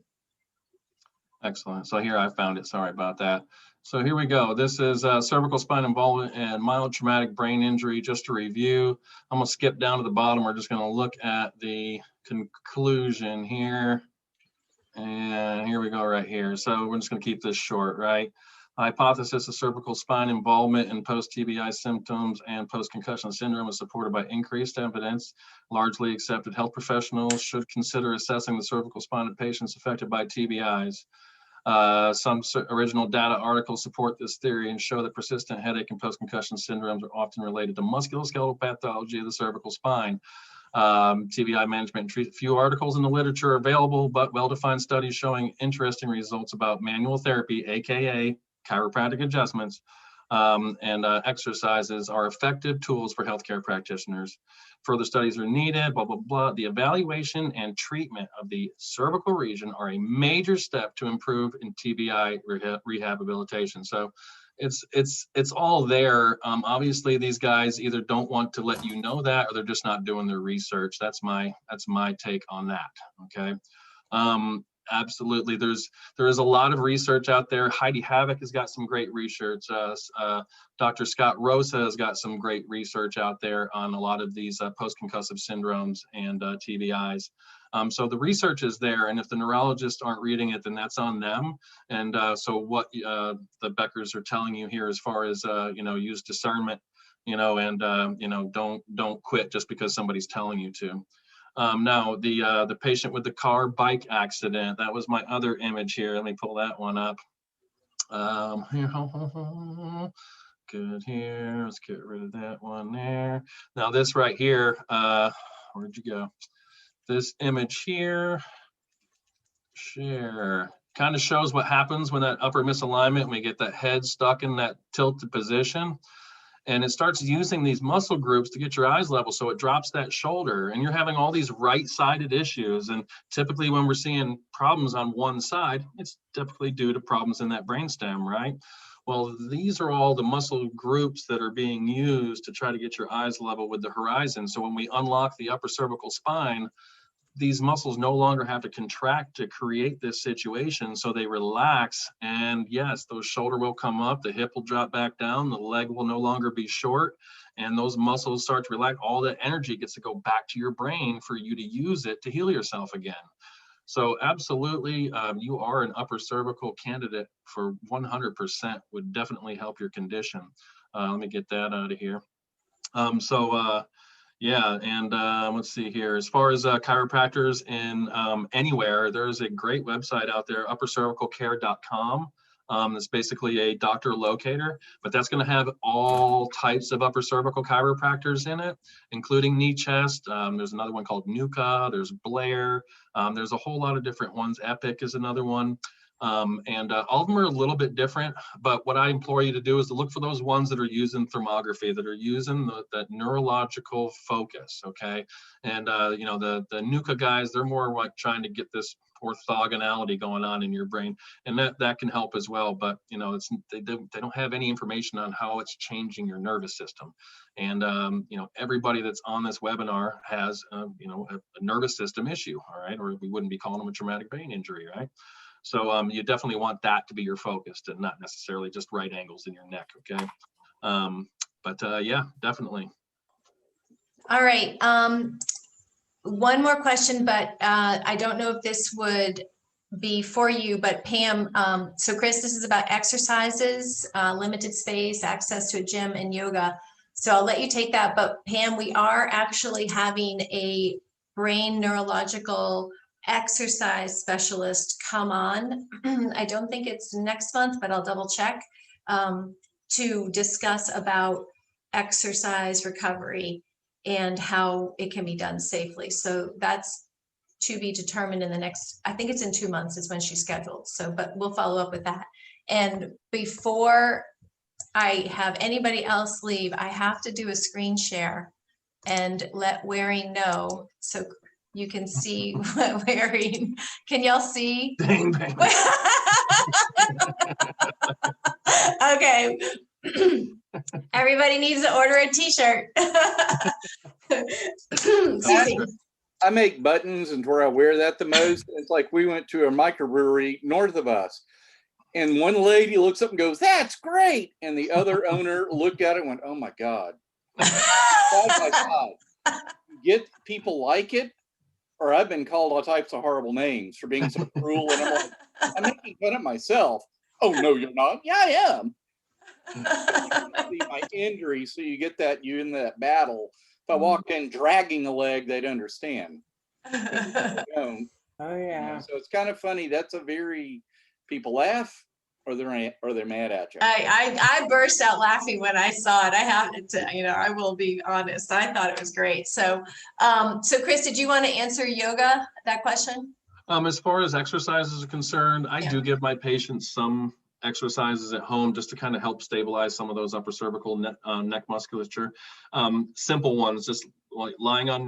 Excellent. So here I found it. Sorry about that. So here we go. This is cervical spine involvement and mild traumatic brain injury. Just to review, I'm going to skip down to the bottom. We're just going to look at the conclusion here. And here we go right here. So we're just going to keep this short, right? Hypothesis of cervical spine involvement in post-TBI symptoms and post-concussion syndrome is supported by increased evidence. Largely accepted health professionals should consider assessing the cervical spine of patients affected by TBIs. Some original data articles support this theory and show that persistent headache and post-concussion syndromes are often related to musculoskeletal pathology of the cervical spine. TBI management and treatment. Few articles in the literature are available, but well-defined studies showing interesting results about manual therapy, aka chiropractic adjustments, and exercises are effective tools for healthcare practitioners. Further studies are needed, blah, blah, blah. The evaluation and treatment of the cervical region are a major step to improve in TBI rehabilitation. So it's all there. Obviously, these guys either don't want to let you know that, or they're just not doing their research. That's my take on that. Okay. Absolutely. There is a lot of research out there. Heidi Havoc has got some great research. Dr. Scott Rosa has got some great research out there on a lot of these post-concussive syndromes and TBIs. So the research is there, and if the neurologists aren't reading it, then that's on them. And so what the Beckers are telling you here, as far as use discernment, and don't quit just because somebody's telling you to. Now, the patient with the car bike accident, that was my other image here. Let me pull that one up. Good here. Let's get rid of that one there. Now, this right here, where'd you go? This image here, share, kind of shows what happens when that upper misalignment, we get that head stuck in that tilted position. and it starts using these muscle groups to get your eyes level, so it drops that shoulder, and you're having all these right-sided issues. And typically when we're seeing problems on one side, it's typically due to problems in that brainstem, right? Well, these are all the muscle groups that are being used to try to get your eyes level with the horizon. So when we unlock the upper cervical spine, these muscles no longer have to contract to create this situation, so they relax, and yes, those shoulder will come up, the hip will drop back down, the leg will no longer be short, and those muscles start to relax. All that energy gets to go back to your brain for you to use it to heal yourself again. So absolutely, you are an upper cervical candidate for 100%, would definitely help your condition. Let me get that out of here. Yeah, and let's see here. As far as chiropractors in anywhere, there's a great website out there, uppercervicalcare.com. It's basically a doctor locator, but that's going to have all types of upper cervical chiropractors in it, including knee chest. There's another one called Nuka. There's Blair. There's a whole lot of different ones. Epic is another one. All of them are a little bit different, but what I implore you to do is to look for those ones that are using thermography, that are using that neurological focus, okay? And you know, the Nuka guys, they're more like trying to get this orthogonality going on in your brain, and that can help as well. But you know, they don't have any information on how it's changing your nervous system. And you know, everybody that's on this webinar has you know, a nervous system issue, all right? Or we wouldn't be calling them a traumatic brain injury, right? So you definitely want that to be your focus, and not necessarily just right angles in your neck, okay? Yeah, definitely. All right. One more question, but I don't know if this would be for you, but Pam, so Kris, this is about exercises, limited space, access to a gym, and yoga. So I'll let you take that. But Pam, we are actually having a brain neurological exercise specialist come on. I don't think it's next month, but I'll double check, to discuss about exercise recovery and how it can be done safely. So that's to be determined in the next, I think it's in 2 months is when she's scheduled. So, but we'll follow up with that. And before I have anybody else leave, I have to do a screen share and let Waring know. So you can see what Waring, can y'all see? Bang, bang. Okay. Everybody needs to order a t-shirt. I make buttons, and where I wear that the most, it's like we went to a microbrewery north of us, and one lady looks up and goes, "That's great," and the other owner looked at it and went, "Oh my God." Side by side. Get people like it, or I've been called all types of horrible names for being so cruel, and I'm like, I'm making fun of myself. Oh no, you're not. Yeah, I am. See my injury, so you get that, you in that battle. If I walked in dragging a leg, they'd understand. Oh yeah. So it's kind of funny. That's a very, people laugh, or they're mad at you. I burst out laughing when I saw it. I have to, you know, I will be honest. I thought it was great. So, so Kris, did you want to answer yoga, that question? As far as exercises are concerned, I do give my patients some exercises at home just to kind of help stabilize some of those upper cervical neck musculature. Simple ones, just like lying on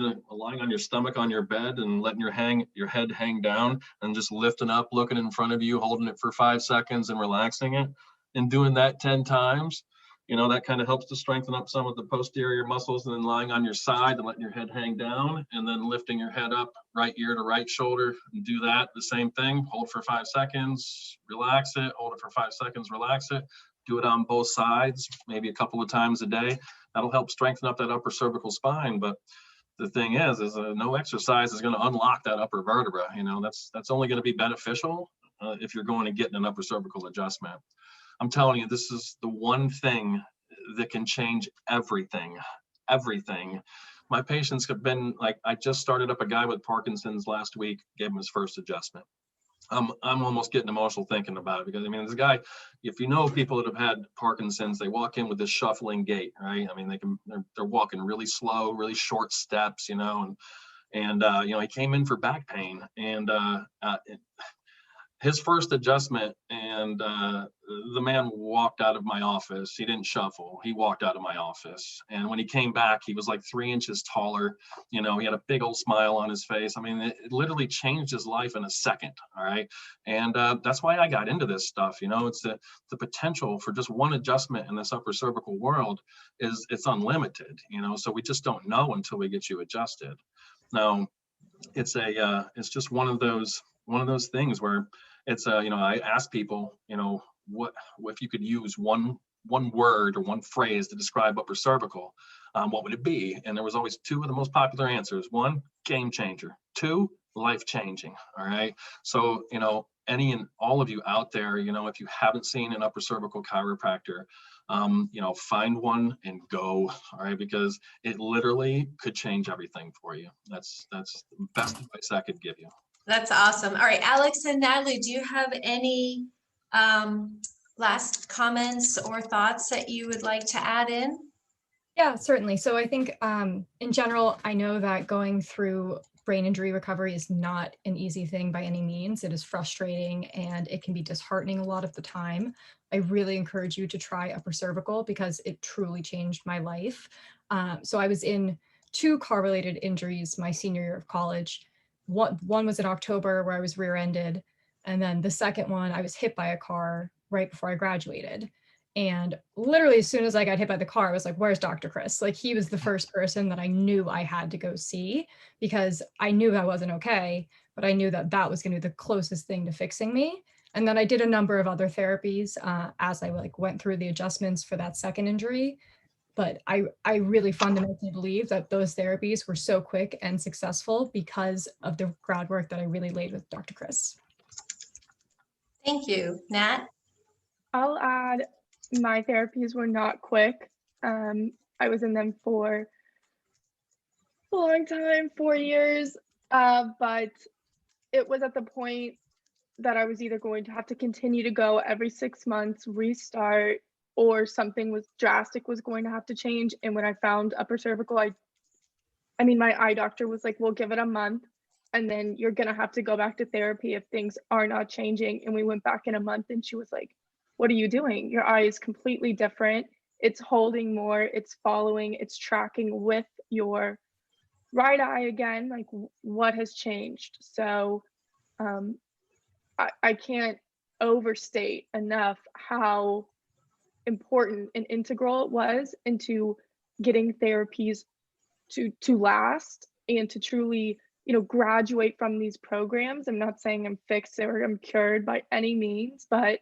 your stomach on your bed and letting your head hang down, and just lifting up, looking in front of you, holding it for 5 seconds and relaxing it, and doing that 10 times. You know, that kind of helps to strengthen up some of the posterior muscles. And then lying on your side and letting your head hang down, and then lifting your head up, right ear to right shoulder, and do that, the same thing. Hold for 5 seconds, relax it, hold it for 5 seconds, relax it. Do it on both sides, maybe a couple of times a day. That'll help strengthen up that upper cervical spine. But the thing is no exercise is going to unlock that upper vertebra. You know, that's only going to be beneficial if you're going to get an upper cervical adjustment. I'm telling you, this is the one thing that can change everything, everything. My patients have been like, I just started up a guy with Parkinson's last week, gave him his first adjustment. I'm almost getting emotional thinking about it, because I mean, this guy, if you know people that have had Parkinson's, they walk in with this shuffling gait, right? I mean, they're walking really slow, really short steps, you know, and you know, he came in for back pain, and his first adjustment, and the man walked out of my office. He didn't shuffle. He walked out of my office. And when he came back, he was like 3 inches taller. You know, he had a big old smile on his face. I mean, it literally changed his life in a second. All right. And that's why I got into this stuff. You know, it's the potential for just one adjustment in this upper cervical world it's unlimited, you know, so we just don't know until we get you adjusted. Now, it's just one of those things where it's you know, I ask people, you know, what if you could use one word or one phrase to describe upper cervical, what would it be? And there was always 2 of the most popular answers. 1, game changer. 2, life changing. All right. So, you know, any and all of you out there, you know, if you haven't seen an upper cervical chiropractor, you know, find one and go. All right, because it literally could change everything for you. That's the best advice I could give you. That's awesome. All right, Alex and Natalie, do you have any last comments or thoughts that you would like to add in? Yeah, certainly. So I think in general, I know that going through brain injury recovery is not an easy thing by any means. It is frustrating and it can be disheartening a lot of the time. I really encourage you to try upper cervical because it truly changed my life. So I was in 2 car-related injuries my senior year of college. One was in October where I was rear-ended. And then the second one, I was hit by a car right before I graduated. And literally, as soon as I got hit by the car, I was like, where's Dr. Kris? Like, he was the first person that I knew I had to go see because I knew I wasn't okay, but I knew that that was going to be the closest thing to fixing me. And then I did a number of other therapies as I went through the adjustments for that second injury. But I really fundamentally believe that those therapies were so quick and successful because of the groundwork that I really laid with Dr. Kris. Thank you. Nat? I'll add, my therapies were not quick. I was in them for a long time, 4 years, but it was at the point that I was either going to have to continue to go every 6 months, restart, or something was drastic was going to have to change. And when I found upper cervical, I mean, my eye doctor was like, we'll give it a month and then you're going to have to go back to therapy if things are not changing. And we went back in a month and she was like, what are you doing? Your eye is completely different. It's holding more, it's following, it's tracking with your right eye again. Like, what has changed? So I can't overstate enough how important and integral it was into getting therapies to last and to truly, you know, graduate from these programs. I'm not saying I'm fixed or I'm cured by any means, but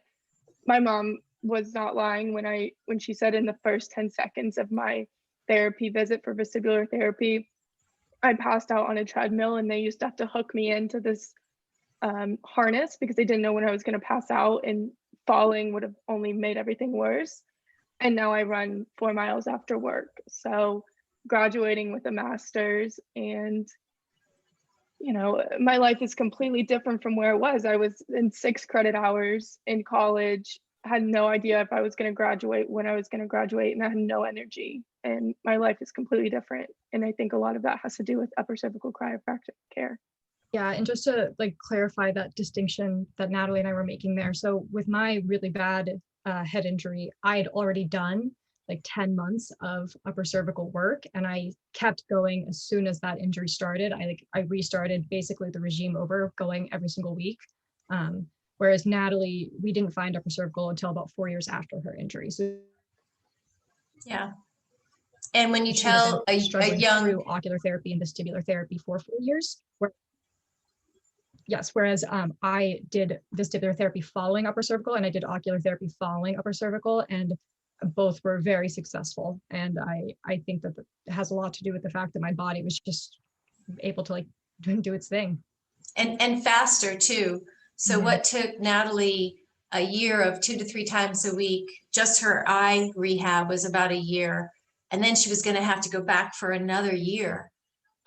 my mom was not lying when she said in the first 10 seconds of my therapy visit for vestibular therapy, I passed out on a treadmill and they used to have to hook me into this harness because they didn't know when I was going to pass out, and falling would have only made everything worse. And now I run 4 miles after work. So graduating with a master's, and you know, my life is completely different from where it was. I was in 6 credit hours in college, had no idea if I was going to graduate, when I was going to graduate, and I had no energy. And my life is completely different. And I think a lot of that has to do with upper cervical chiropractic care. Yeah, and just to clarify that distinction that Natalie and I were making there. So with my really bad head injury, I had already done 10 months of upper cervical work, and I kept going as soon as that injury started. I restarted basically the regime over, going every single week. Whereas Natalie, we didn't find upper cervical until about 4 years after her injury. So yeah. And when you tell a young through ocular therapy and vestibular therapy for 4 years, whereas I did vestibular therapy following upper cervical, and I did ocular therapy following upper cervical, and both were very successful. And I think that it has a lot to do with the fact that my body was just able to do its thing. And faster too. So what took Natalie a year of 2 to 3 times a week, just her eye rehab was about a year. And then she was going to have to go back for another year.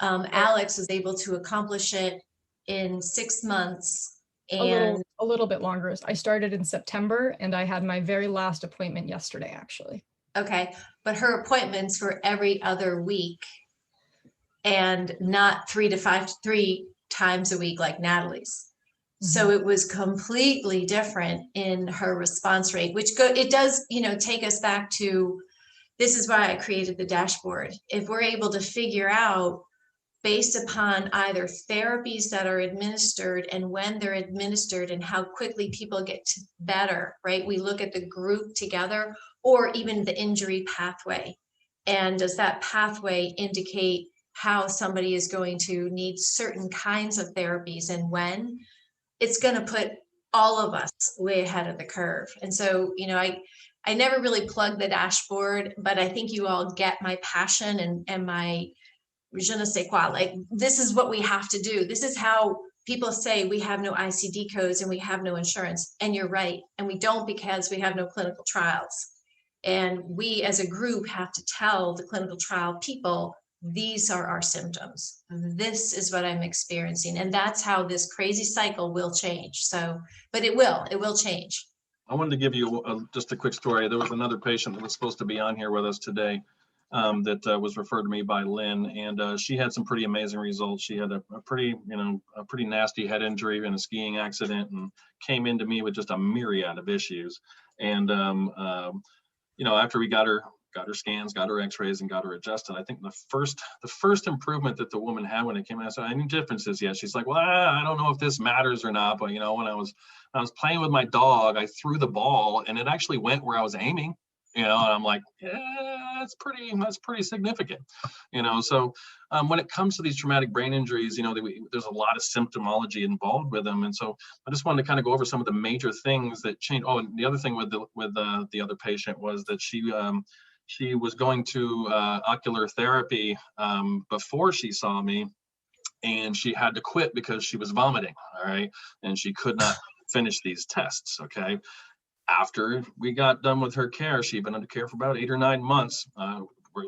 Alex was able to accomplish it in 6 months. And a little bit longer. I started in September and I had my very last appointment yesterday, actually. Okay, but her appointments were every other week and not 3 times a week like Natalie's. So it was completely different in her response rate, which it does, take us back to, this is why I created the dashboard. If we're able to figure out, based upon either therapies that are administered and when they're administered and how quickly people get better, right? We look at the group together, or even the injury pathway. And does that pathway indicate how somebody is going to need certain kinds of therapies and when? It's going to put all of us way ahead of the curve. And so, I never really plug the dashboard, but I think you all get my passion and my je ne sais quoi. Like, this is what we have to do. This is how people say we have no ICD codes and we have no insurance. And you're right. And we don't, because we have no clinical trials. And we as a group have to tell the clinical trial people, these are our symptoms. This is what I'm experiencing. And that's how this crazy cycle will change. So, but it will change. I wanted to give you just a quick story. There was another patient that was supposed to be on here with us today that was referred to me by Lynn, and she had some pretty amazing results. She had a pretty nasty head injury in a skiing accident, and came into me with just a myriad of issues. And after we got her scans, got her x-rays, and got her adjusted, I think the first improvement that the woman had when it came out, I said, any differences yet? She's like, well, I don't know if this matters or not, but when I was playing with my dog, I threw the ball and it actually went where I was aiming, and I'm like, yeah, that's pretty significant, So when it comes to these traumatic brain injuries, there's a lot of symptomology involved with them. And so I just wanted to kind of go over some of the major things that change. Oh, and the other thing with the other patient was that she was going to ocular therapy before she saw me, and she had to quit because she was vomiting. All right. And she could not finish these tests. Okay. After we got done with her care, she'd been under care for about 8 or 9 months,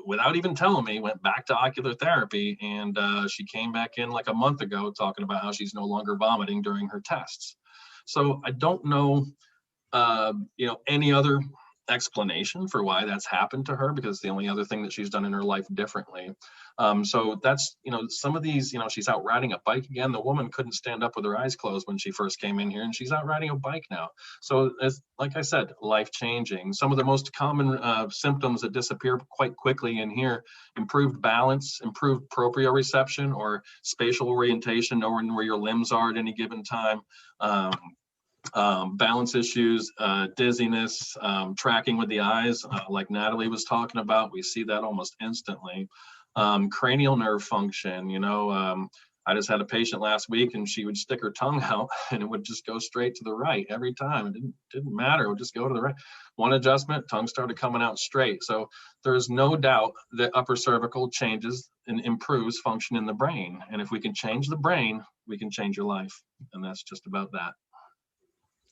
without even telling me, went back to ocular therapy. And she came back in like a month ago talking about how she's no longer vomiting during her tests. So I don't know, any other explanation for why that's happened to her, because it's the only other thing that she's done in her life differently. So that's, some of these, she's out riding a bike again. The woman couldn't stand up with her eyes closed when she first came in here, and she's out riding a bike now. So it's, like I said, life changing. Some of the most common symptoms that disappear quite quickly in here: improved balance, improved proprioception or spatial orientation, knowing where your limbs are at any given time. Balance issues, dizziness, tracking with the eyes, like Natalie was talking about. We see that almost instantly. Cranial nerve function, I just had a patient last week, and she would stick her tongue out and it would just go straight to the right every time. It didn't matter. It would just go to the right. One adjustment, tongue started coming out straight. So there's no doubt that upper cervical changes and improves function in the brain. And if we can change the brain, we can change your life. And that's just about that.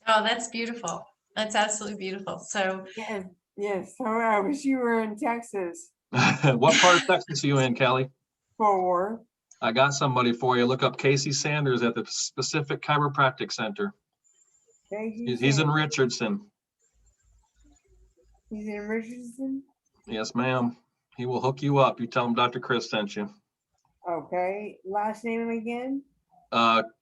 Oh, that's beautiful. That's absolutely beautiful. So yes. So I wish you were in Texas. What part of Texas are you in, Kelly? For I got somebody for you. Look up Casey Sanders at the Pacific Chiropractic Center. He's in Richardson. He's in Richardson? Yes, ma'am. He will hook you up. You tell him Dr. Kris sent you. Okay. Last name again?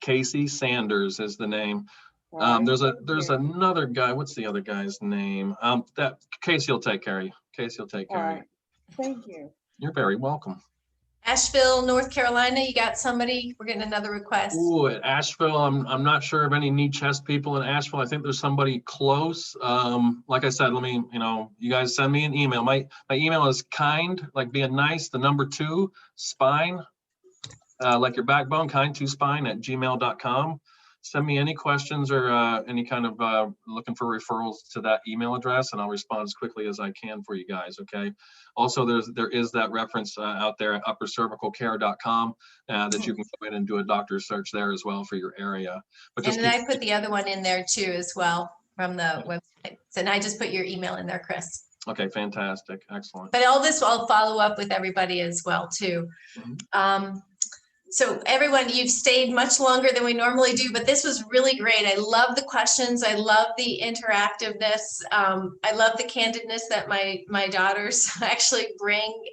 Casey Sanders is the name. There's another guy. What's the other guy's name? That Casey will take care of you. Casey will take care of you. Thank you. You're very welcome. Asheville, North Carolina, you got somebody? We're getting another request. Ooh, at Asheville, I'm not sure of any knee chest people in Asheville. I think there's somebody close. Like I said, let me, you guys send me an email. My email is kind, like being nice, the number 2, spine, like your backbone, kind2spine@gmail.com. Send me any questions or any kind of looking for referrals to that email address, and I'll respond as quickly as I can for you guys. Okay. Also, there is that reference out there at uppercervicalcare.com that you can go in and do a doctor's search there as well for your area. But and then I put the other one in there too as well from the website. And I just put your email in there, Kris. Okay, fantastic, excellent. But all this, I'll follow up with everybody as well too. Mm-hmm. So everyone, you've stayed much longer than we normally do, but this was really great. I love the questions. I love the interactiveness. I love the candidness that my daughters actually bring.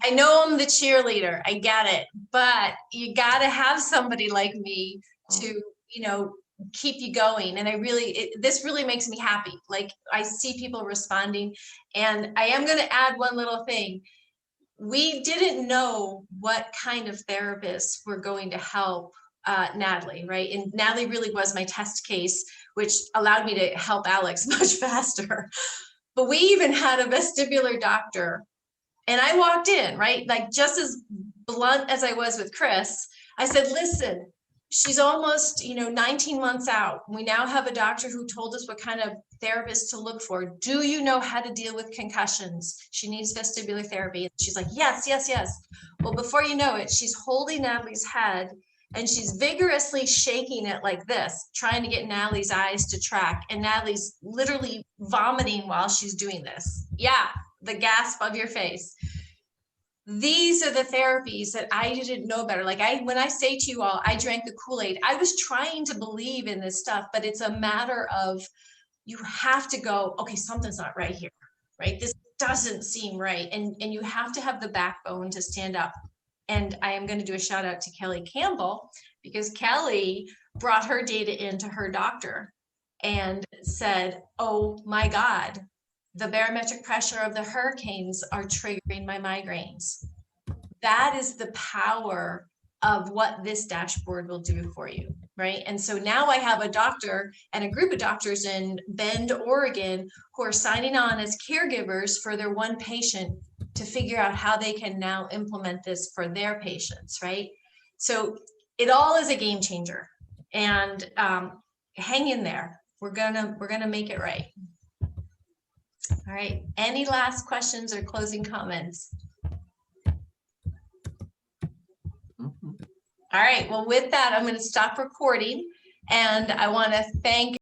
I know I'm the cheerleader. I get it, but you got to have somebody like me to, keep you going. And this really makes me happy. Like, I see people responding, and I am going to add one little thing. We didn't know what kind of therapists were going to help Natalie, right? And Natalie really was my test case, which allowed me to help Alex much faster. But we even had a vestibular doctor, and I walked in, right? Like, just as blunt as I was with Kris, I said, listen, she's almost, 19 months out. We now have a doctor who told us what kind of therapist to look for. Do you know how to deal with concussions? She needs vestibular therapy. And she's like, yes, yes, yes. Well, before you know it, she's holding Natalie's head and she's vigorously shaking it like this, trying to get Natalie's eyes to track. And Natalie's literally vomiting while she's doing this. Yeah, the gasp of your face. These are the therapies that I didn't know better. Like, when I say to you all, I drank the Kool-Aid, I was trying to believe in this stuff, but it's a matter of, you have to go, okay, something's not right here, right? This doesn't seem right. And you have to have the backbone to stand up. And I am going to do a shout out to Kelly Campbell, because Kelly brought her data into her doctor and said, oh my God, the barometric pressure of the hurricanes are triggering my migraines. That is the power of what this dashboard will do for you, right? And so now I have a doctor and a group of doctors in Bend, Oregon, who are signing on as caregivers for their one patient to figure out how they can now implement this for their patients, right? So it all is a game changer, and hang in there. We're gonna make it right. All right, any last questions or closing comments? All right, well, with that, I'm going to stop recording, and I want to thank